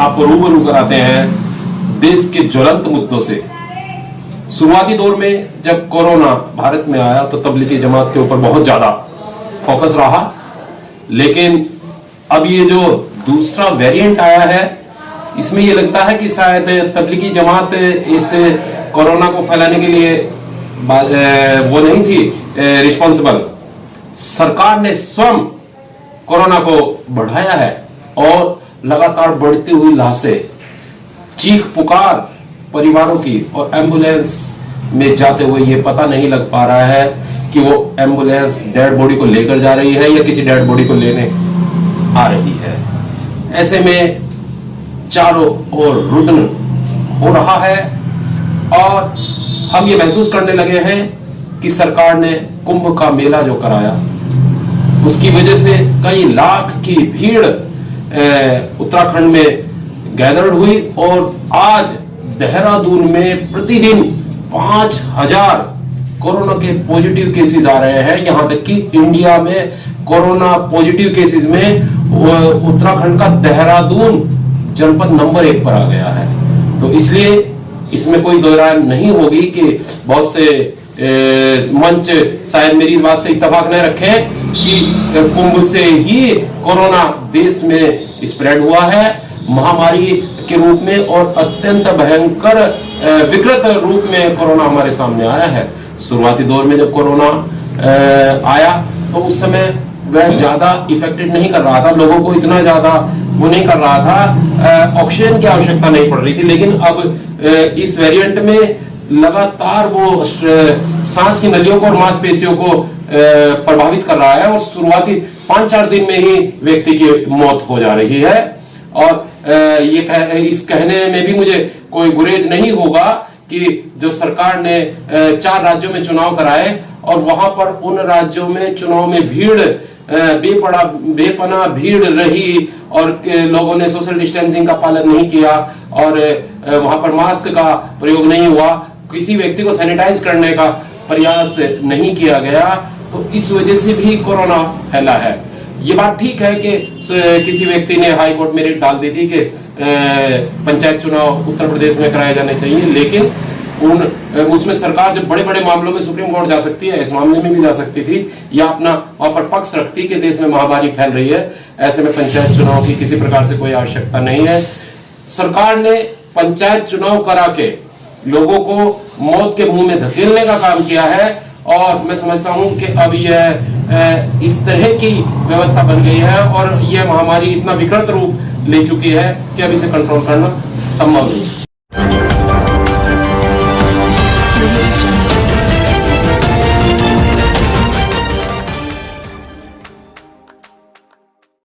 आपको रूबरू कराते हैं देश के ज्वलंत मुद्दों से। शुरुआती दौर में जब कोरोना भारत में आया तो तबलीगी जमात के ऊपर बहुत ज्यादा फोकस रहा, लेकिन अब ये जो दूसरा वेरिएंट आया है इसमें ये लगता है कि शायद तबलीगी जमात इस कोरोना को फैलाने के लिए वो नहीं थी रिस्पॉन्सिबल। सरकार ने स्वयं कोरोना को बढ़ाया है और लगातार बढ़ती हुई लाशें, चीख पुकार परिवारों की और एम्बुलेंस में जाते हुए ये पता नहीं लग पा रहा है कि वो एम्बुलेंस डेड बॉडी को लेकर जा रही है या किसी डेड बॉडी को लेने आ रही है। ऐसे में चारों ओर रुदन हो रहा है और हम ये महसूस करने लगे हैं कि सरकार ने कुंभ का मेला जो कराया उसकी वजह से कई लाख की भीड़ उत्तराखंड में गैदर्ड हुई और आज देहरादून में प्रतिदिन 5000 कोरोना के पॉजिटिव केसेस आ रहे हैं। यहां तक कि इंडिया में कोरोना पॉजिटिव केसेस में उत्तराखंड का देहरादून जनपद नंबर 1 पर आ गया है। तो इसलिए इसमें कोई दो राय नहीं होगी कि बहुत से मंच शायद मेरी बात से इत्तेफाक न रखें कि कुंभ से ही कोरोना देश में स्प्रेड हुआ है महामारी के रूप में और अत्यंत भयंकर विकृत रूप में कोरोना हमारे सामने आया है। शुरुआती दौर में जब कोरोना आया तो उस समय वह ज्यादा इफेक्टेड नहीं कर रहा था, लोगों को इतना ज्यादा वो नहीं कर रहा था, ऑक्सीजन की आवश्यकता नहीं पड़ रही थी। लेकिन अब इस वेरिएंट में लगातार वो सांस की नलियों को और मांसपेशियों को प्रभावित कर रहा है और शुरुआती 5-4 दिन में ही व्यक्ति की मौत हो जा रही है। और इस कहने में भी मुझे कोई गुरेज नहीं होगा कि जो सरकार ने 4 राज्यों में चुनाव कराए और वहां पर उन राज्यों में चुनाव में भीड़ बेपनाह भीड़ रही और लोगों ने सोशल डिस्टेंसिंग का पालन नहीं किया और वहां पर मास्क का प्रयोग नहीं हुआ, किसी व्यक्ति को सैनिटाइज करने का प्रयास नहीं किया गया, तो इस वजह से भी कोरोना फैला है। ये बात ठीक है कि किसी व्यक्ति ने हाई कोर्ट में रिट डाल दी थी कि पंचायत चुनाव उत्तर प्रदेश में कराए जाने चाहिए, लेकिन उसमें सरकार जब बड़े बड़े मामलों में सुप्रीम कोर्ट जा सकती है, इस मामले में भी जा सकती थी या अपना वहां पर पक्ष रखती कि देश में महामारी फैल रही है। ऐसे में पंचायत चुनाव की किसी प्रकार से कोई आवश्यकता नहीं है। सरकार ने पंचायत चुनाव करा के लोगों को मौत के मुंह में धकेलने का काम किया है और मैं समझता हूं कि अब यह इस तरह की व्यवस्था बन गई है और यह महामारी इतना विकृत रूप ले चुकी है कि अब इसे कंट्रोल करना संभव नहीं है।